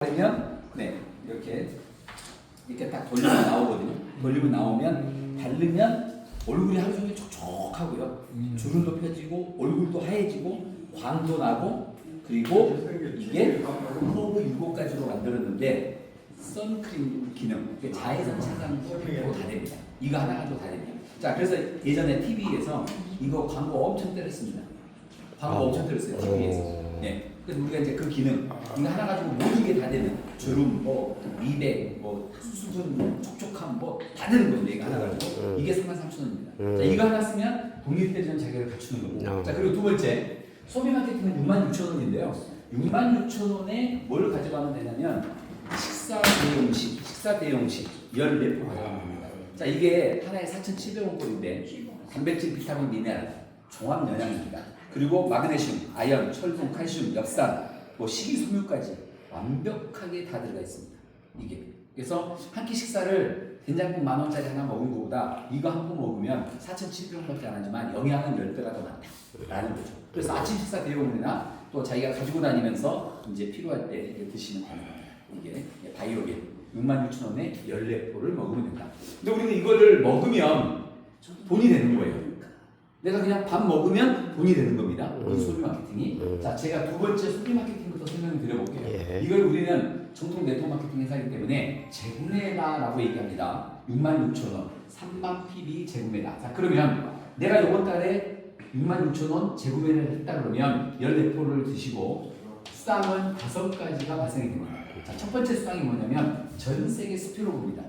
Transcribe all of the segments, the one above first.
그러면 이렇게 딱 돌리면 나오거든요. 돌리면 나오면 바르면 얼굴이 하루 종일 촉촉하고요. 주름도 펴지고 얼굴도 하얘지고 광도 나고 그리고 이게 커브 7가지로 만들었는데 선크림 기능, 자외선 차단도 다 됩니다. 이거 하나 가지고 다 됩니다. 자, 그래서 예전에 TV에서 이거 광고 엄청 때렸습니다. 광고 엄청 때렸어요, TV에서. 네. 그래서 우리가 이제 그 기능, 이거 하나 가지고 모든 게 다 되는 주름, 미백, 수분, 촉촉함, 다 되는 건데 이거 하나 가지고 이게 33,000원입니다. 자, 이거 하나 쓰면 독립대전 자격을 갖추는 겁니다. 자, 그리고 두 번째 소비 마케팅은 66,000원인데요. 66,000원에 뭘 가져가면 되냐면 식사 대용식 14포 가져가면 됩니다. 자, 이게 하나에 4,700원 꼴인데 단백질, 비타민, 미네랄, 종합 영양입니다. 그리고 마그네슘, 아연, 철분, 칼슘, 엽산, 식이섬유까지 완벽하게 다 들어가 있습니다. 이게 그래서 한 끼 식사를 된장국 10,000원짜리 하나 먹은 것보다 이거 한 포 먹으면 4,700원밖에 안 하지만 영양은 10배가 더 많다라는 거죠. 그래서 아침 식사 대용물이나 또 자기가 가지고 다니면서 이제 필요할 때 드시면 되는 겁니다. 이게 바이오겐 66,000원에 14포를 먹으면 된다. 근데 우리는 이거를 먹으면 돈이 되는 거예요. 내가 그냥 밥 먹으면 돈이 되는 겁니다. 우리 소비 마케팅이. 자, 제가 두 번째 소비 마케팅부터 설명을 드려볼게요. 이걸 우리는 정통 네트워크 마케팅 회사이기 때문에 재구매다라고 얘기합니다. 66,000원, 3만 PB 재구매다. 자, 그러면 내가 이번 달에 66,000원 재구매를 했다 그러면 14포를 드시고 수당은 5가지가 발생이 됩니다. 자, 첫 번째 수당이 뭐냐면 전 세계 수표로입니다.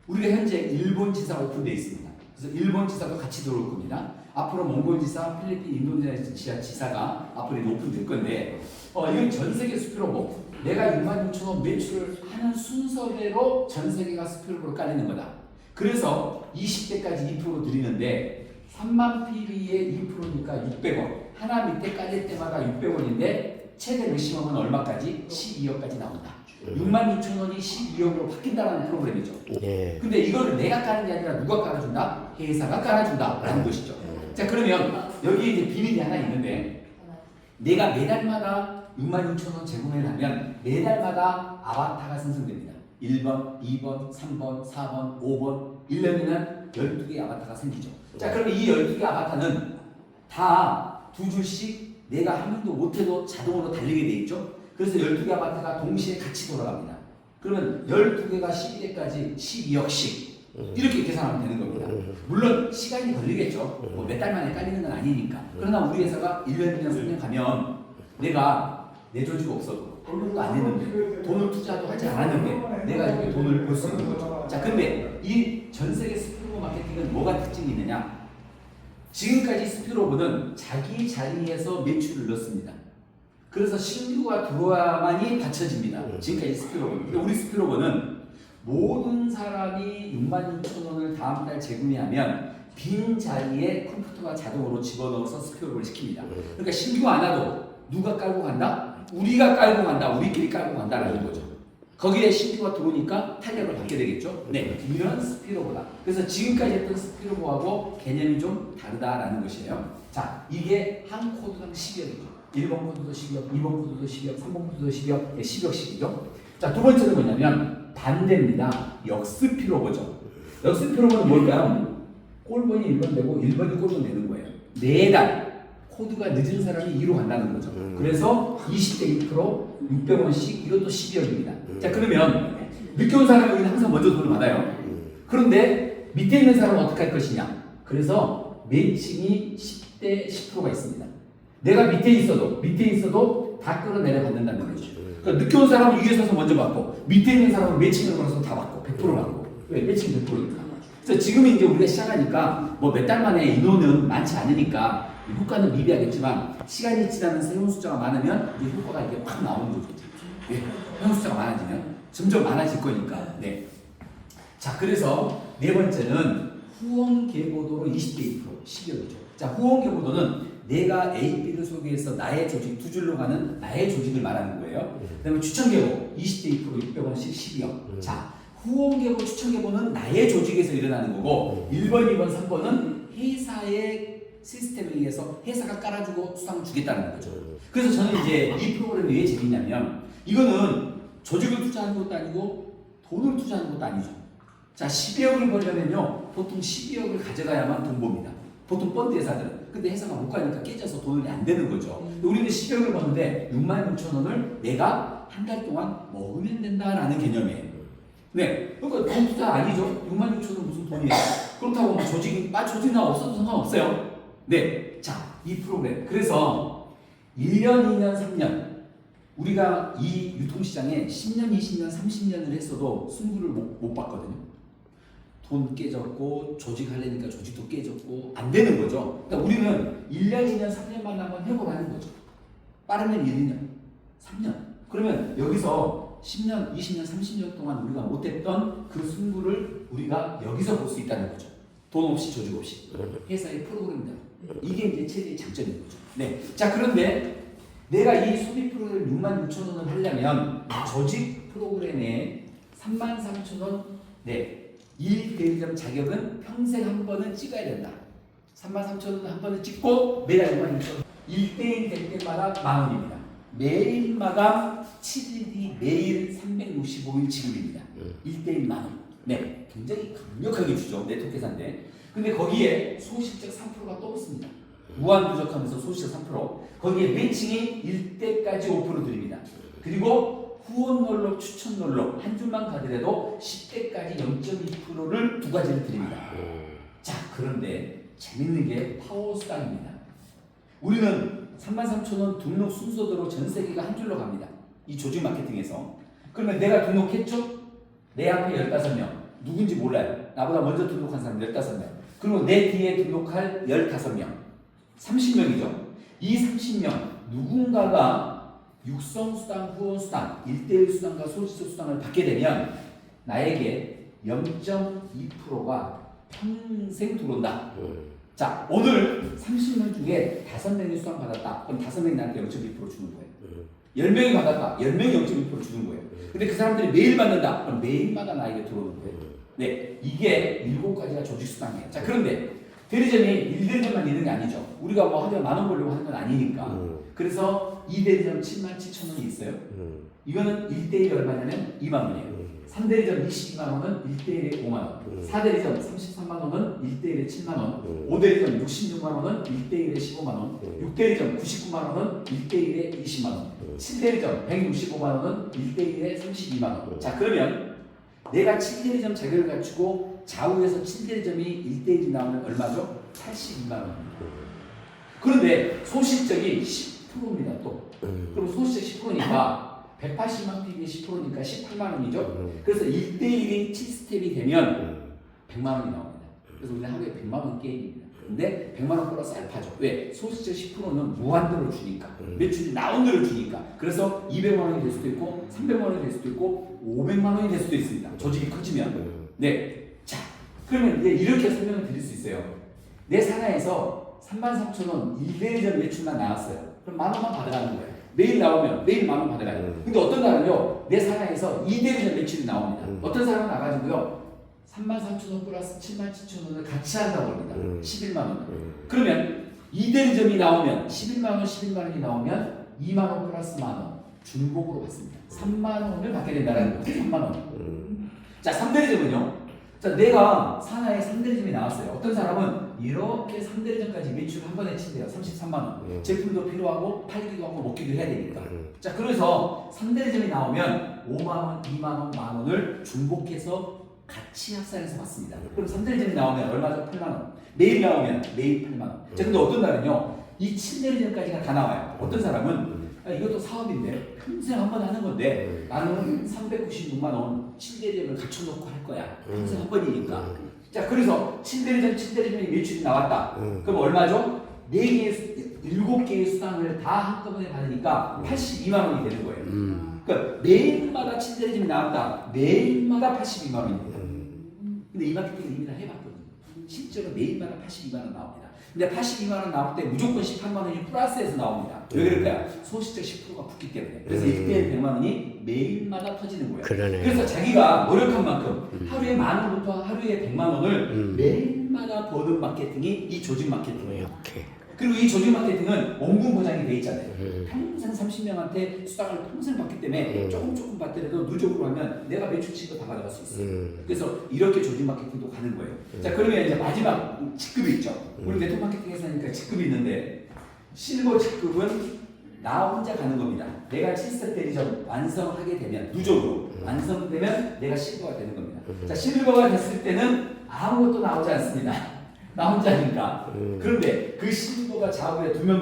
우리가 현재 일본 지사 오픈되어 있습니다. 그래서 일본 지사도 같이 들어올 겁니다. 앞으로 몽골 지사, 필리핀, 인도네시아 지사가 앞으로 오픈될 건데 이건 전 세계 수표로 내가 66,000원 매출을 하는 순서대로 전 세계가 수표로 깔리는 거다. 그래서 20대까지 2% 드리는데 3만 PB에 2%니까 600원. 하나 밑에 깔릴 때마다 600원인데 최대 맥시멈은 얼마까지? 12억까지 나온다. 66,000원이 12억으로 바뀐다는 프로그램이죠. 근데 이거를 내가 까는 게 아니라 누가 깔아준다? 회사가 깔아준다라는 것이죠. 자, 그러면 여기에 이제 비밀이 하나 있는데 내가 매달마다 66,000원 재구매를 하면 매달마다 아바타가 생성됩니다. 1번, 2번, 3번, 4번, 5번, 1년이면 12개의 아바타가 생기죠. 자, 그러면 이 12개 아바타는 다 두 줄씩 내가 한 번도 못해도 자동으로 달리게 돼 있죠. 그래서 12개 아바타가 동시에 같이 돌아갑니다. 그러면 12개가 12대까지 12억씩 이렇게 계산하면 되는 겁니다. 물론 시간이 걸리겠죠. 몇 달 만에 깔리는 건 아니니까. 그러나 우리 회사가 1년, 2년, 3년 가면 내가 내 조직 없어도 홀로도 안 했는데 돈을 투자도 하지 않았는데 내가 이렇게 돈을 벌 수 있는 거죠. 자, 근데 이 전 세계 스피로 마케팅은 뭐가 특징이 있느냐? 지금까지 스피로브는 자기 자리에서 매출을 넣습니다. 그래서 신규가 들어와야만이 받쳐집니다. 지금까지 스피로브. 근데 우리 스피로브는 모든 사람이 66,000원을 다음 달 재구매하면 빈 자리에 컴퓨터가 자동으로 집어넣어서 스피로브를 시킵니다. 그러니까 신규 안 와도 누가 깔고 간다? 우리가 깔고 간다. 우리끼리 깔고 간다라는 거죠. 거기에 신규가 들어오니까 탄력을 받게 되겠죠. 네, 이런 스피로브다. 그래서 지금까지 했던 스피로브하고 개념이 좀 다르다라는 것이에요. 자, 이게 한 코드당 10억이죠. 1번 코드도 10억, 2번 코드도 10억, 3번 코드도 10억, 10억씩이죠. 자, 두 번째는 뭐냐면 반대입니다. 역스피로버죠. 역스피로버는 뭘까요? 꼴번이 1번 되고 1번이 꼴번 되는 거예요. 매달 코드가 늦은 사람이 2로 간다는 거죠. 그래서 20대 2% 600원씩 이것도 12억입니다. 자, 그러면 늦게 온 사람은 항상 먼저 돈을 받아요. 그런데 밑에 있는 사람은 어떻게 할 것이냐? 그래서 매칭이 10대 10%가 있습니다. 내가 밑에 있어도 다 끌어내려 받는다는 거죠. 그러니까 늦게 온 사람은 위에 서서 먼저 받고 밑에 있는 사람은 매칭을 걸어서 다 받고 100% 받고. 왜? 매칭 100%니까. 그래서 지금 이제 우리가 시작하니까 몇 달 만에 인원은 많지 않으니까 효과는 미비하겠지만 시간이 지나면서 회원 숫자가 많으면 이제 효과가 이게 확 나오는 거죠. 네. 회원 숫자가 많아지면 점점 많아질 거니까. 네. 자, 그래서 네 번째는 후원 계보도로 20대 2% 12억이죠. 자, 후원 계보도는 내가 A, B를 소개해서 나의 조직, 두 줄로 가는 나의 조직을 말하는 거예요. 그 다음에 추천계보 20대 2% 600원씩 12억. 자, 후원계보, 추천계보는 나의 조직에서 일어나는 거고 1번, 2번, 3번은 회사의 시스템에 의해서 회사가 깔아주고 수당을 주겠다는 거죠. 그래서 저는 이제 이 프로그램이 왜 재밌냐면 이거는 투자하는 것도 아니고 돈을 투자하는 것도 아니죠. 자, 12억을 벌려면요 보통 12억을 가져가야만 돈 법니다. 보통 펀드 회사들은. 근데 회사가 못 가니까 깨져서 돈이 안 되는 거죠. 우리는 10억을 버는데 66,000원을 내가 한 달 동안 먹으면 된다라는 개념이에요. 네, 그러니까 돈 투자 아니죠. 66,000원 무슨 돈이에요. 그렇다고 뭐 조직이나 없어도 상관없어요. 네, 자, 이 프로그램. 그래서 1년, 2년, 3년 우리가 이 유통시장에 10년, 20년, 30년을 했어도 승부를 못 봤거든요. 돈 깨졌고 조직 하려니까 조직도 깨졌고 안 되는 거죠. 그러니까 우리는 1년, 2년, 3년만 한번 해보라는 거죠. 빠르면 1년, 3년. 그러면 여기서 10년, 20년, 30년 동안 우리가 못했던 그 승부를 우리가 여기서 볼 수 있다는 거죠. 돈 없이 조직 없이. 회사의 프로그램이다. 이게 이제 최대의 장점인 거죠. 네. 자, 그런데 내가 이 소비 프로그램 66,000원을 하려면 조직 프로그램에 33,000원 네. 1대리점 자격은 평생 한 번은 찍어야 된다. 33,000원 한 번은 찍고 매달 66,000원 1대1 될 때마다 만원입니다. 매일 마감 7일 뒤 매일 365일 지급입니다. 1대1 만원. 네, 굉장히 강력하게 주죠. 네트워크 회사인데. 근데 거기에 소실적 3%가 또 있습니다. 무한 누적하면서 소실적 3%. 거기에 매칭이 1대까지 5% 드립니다. 그리고 후원 널록, 추천 널록 한 줄만 가더라도 10대까지 0.2%를 두 가지를 드립니다. 자, 그런데 재밌는 게 파워 수당입니다. 우리는 33,000원 등록 순서대로 전 세계가 한 줄로 갑니다. 이 조직 마케팅에서. 그러면 내가 등록했죠? 내 앞에 15명. 누군지 몰라요. 나보다 먼저 등록한 사람 15명. 그리고 내 뒤에 등록할 15명. 30명이죠. 이 30명 누군가가 육성수당, 후원수당, 1대1 수당과 소지적 수당을 받게 되면 나에게 0.2%가 평생 들어온다. 자, 오늘 30명 중에 5명이 수당 받았다. 그럼 5명이 나한테 0.2% 주는 거예요. 10명이 받았다. 10명이 0.2% 주는 거예요. 근데 그 사람들이 매일 받는다. 그럼 매일마다 나에게 들어오는 거예요. 네, 이게 7가지가 조직 수당이에요. 자, 그런데 대리점이 1대리점만 있는 게 아니죠. 우리가 뭐 하루에 만원 벌려고 하는 건 아니니까. 그래서 2대리점 77,000원이 있어요. 이거는 1대1이 얼마냐면 2만원이에요. 3대리점 22만원은 1대1에 5만원. 4대리점 33만원은 1대1에 7만원. 5대리점 66만원은 1대1에 15만원. 6대리점 99만원은 1대1에 20만원. 7대리점 165만원은 1대1에 32만원. 자, 그러면 내가 7대리점 자격을 갖추고 좌우에서 7대리점이 1대1이 나오면 얼마죠? 82만원입니다. 그런데 소실적이 10%입니다 또. 그럼 소실적 10%니까 180만 PB의 10%니까 18만 원이죠. 그래서 1대1이 7스텝이 되면 100만 원이 나옵니다. 그래서 우리는 하루에 100만 원 게임입니다. 근데 100만 원 플러스 알파죠. 왜? 소실적 10%는 무한대로 주니까. 매출이 나온 대로 주니까. 그래서 200만 원이 될 수도 있고 300만 원이 될 수도 있고 500만 원이 될 수도 있습니다. 조직이 커지면. 네. 자, 그러면 이제 이렇게 설명을 드릴 수 있어요. 내 산하에서 33,000원 1대리점 매출만 나왔어요. 그럼 만 원만 받아가는 거예요. 매일 나오면 매일 만 원 받아가요. 근데 어떤 날은요, 내 산하에서 2대리점 매출이 나옵니다. 어떤 사람은 나가지고요, 33,000원 플러스 77,000원을 같이 한다고 합니다. 11만 원. 그러면 2대리점이 나오면 11만 원, 11만 원이 나오면 2만 원 플러스 만 원 중복으로 받습니다. 3만 원을 받게 된다는 거죠. 3만 원. 자, 3대리점은요. 자, 내가 산하에 3대리점이 나왔어요. 어떤 사람은 이렇게 3대리점까지 매출 한 번에 친대요. 33만 원. 제품도 필요하고 팔기도 하고 먹기도 해야 되니까. 자, 그래서 3대리점이 나오면 5만 원, 2만 원, 만 원을 중복해서 같이 합산해서 받습니다. 그럼 3대리점이 나오면 얼마죠? 8만 원. 매일 나오면 매일 8만 원. 자, 근데 어떤 날은요, 이 7대리점까지가 다 나와요. 어떤 사람은 이것도 사업인데 평생 한 번 하는 건데 나는 396만 원 7대리점을 갖춰놓고 할 거야. 평생 한 번이니까. 자, 그래서 7대리점이 매출이 나왔다. 그럼 얼마죠? 7개의 수당을 다 한꺼번에 받으니까 82만 원이 되는 거예요. 그러니까 매일마다 7대리점이 나왔다. 매일마다 82만 원입니다. 근데 이 마케팅을 이미 다 해봤거든요. 실제로 매일마다 82만 원 나옵니다. 근데 82만 원 나올 때 무조건 18만 원이 플러스해서 나옵니다. 왜 그럴까요? 소실적 10%가 붙기 때문에. 그래서 1대1 100만 원이 매일마다 터지는 거예요. 그러네. 그래서 자기가 노력한 만큼 하루에 만 원부터 하루에 100만 원을 매일마다 버는 마케팅이 이 조직 마케팅이에요. 오케이. 그리고 이 조직 마케팅은 원금 보장이 돼 있잖아요. 평생 30명한테 수당을 평생 받기 때문에 조금 받더라도 누적으로 하면 내가 매출치도 다 가져갈 수 있어요. 그래서 이렇게 조직 마케팅도 가는 거예요. 자, 그러면 이제 마지막 직급이 있죠. 우리 네트워크 마케팅에서 하니까 직급이 있는데 실버 직급은 나 혼자 가는 겁니다. 내가 7스텝 대리점 완성하게 되면 누적으로 완성되면 내가 실버가 되는 겁니다. 자, 실버가 됐을 때는 아무것도 나오지 않습니다. 나 혼자니까. 그런데 그 실버가 좌우에 두 명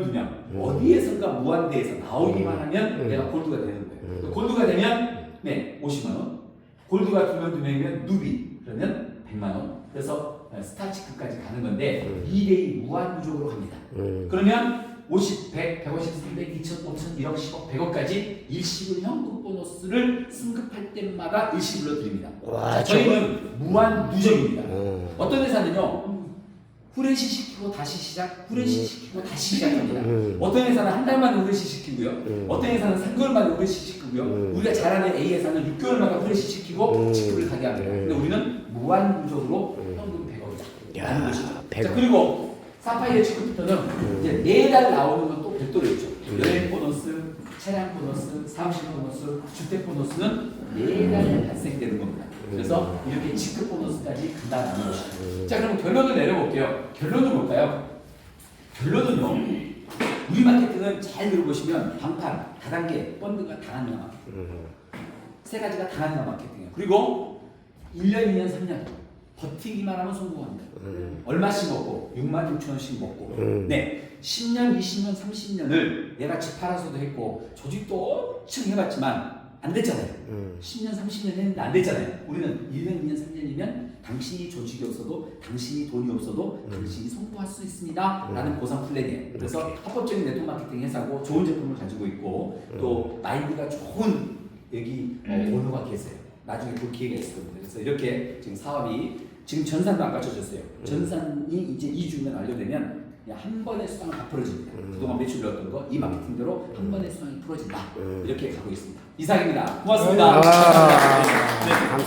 어디에선가 무한대에서 나오기만 하면 내가 골드가 되는 거예요. 골드가 되면 네 50만 원. 골드가 두 명이면 누비 그러면 100만 원. 그래서 스타치급까지 가는 건데 2대2 무한 누적으로 갑니다. 그러면 50, 100, 150, 300, 2천, 5천, 1억, 10억, 100억까지 일시불 현금 보너스를 승급할 때마다 일시불로 드립니다. 와, 저희는 무한 누적입니다. 어떤 회사는요 후레쉬 시키고 다시 시작, 후레쉬 시키고 다시 시작합니다. 어떤 회사는 한 달 만에 후레쉬 시키고요. 어떤 회사는 3개월 만에 후레쉬 시키고요. 우리가 잘 아는 A 회사는 6개월마다 후레쉬 시키고 직급을 가게 합니다. 근데 우리는 무한 누적으로 현금 100억이다. 라는 것이죠. 자, 그리고 사파이어 직급부터는 이제 매달 나오는 건 또 별도로 있죠. 여행 보너스, 차량 보너스, 사무실 보너스, 주택 보너스는 매달 발생되는 겁니다. 그래서 이렇게 직급 보너스까지 간다는 것이죠. 자, 그럼 결론을 내려볼게요. 결론은 뭘까요? 결론은요. 우리 마케팅은 잘 들어보시면 방판, 다단계, 펀드가 다단계 마케팅. 세 가지가 다단계 마케팅이에요. 그리고 1년, 2년, 3년 버티기만 하면 성공합니다. 얼마씩 먹고 6만 6천 원씩 먹고 네 10년, 20년, 30년을 내가 집 팔아서도 했고 조직도 엄청 해봤지만 안 됐잖아요. 10년, 30년 했는데 안 됐잖아요. 우리는 1년, 2년, 3년이면 당신이 조직이 없어도 당신이 돈이 없어도 당신이 성공할 수 있습니다 라는 보상 플랜이에요. 그래서 합법적인 네트워크 마케팅 회사고 좋은 제품을 가지고 있고 또 마인드가 좋은 여기 오너가 계세요. 나중에 볼 기회가 있을 겁니다. 그래서 이렇게 지금 사업이 지금 전산도 안 갖춰졌어요. 전산이 이제 2주면 완료되면 그냥 한 번에 수당을 다 풀어집니다. 그동안 매출 넣었던 거 이 마케팅대로 한 번에 수당이 풀어진다. 이렇게 가고 있습니다. 이상입니다. 고맙습니다. 네.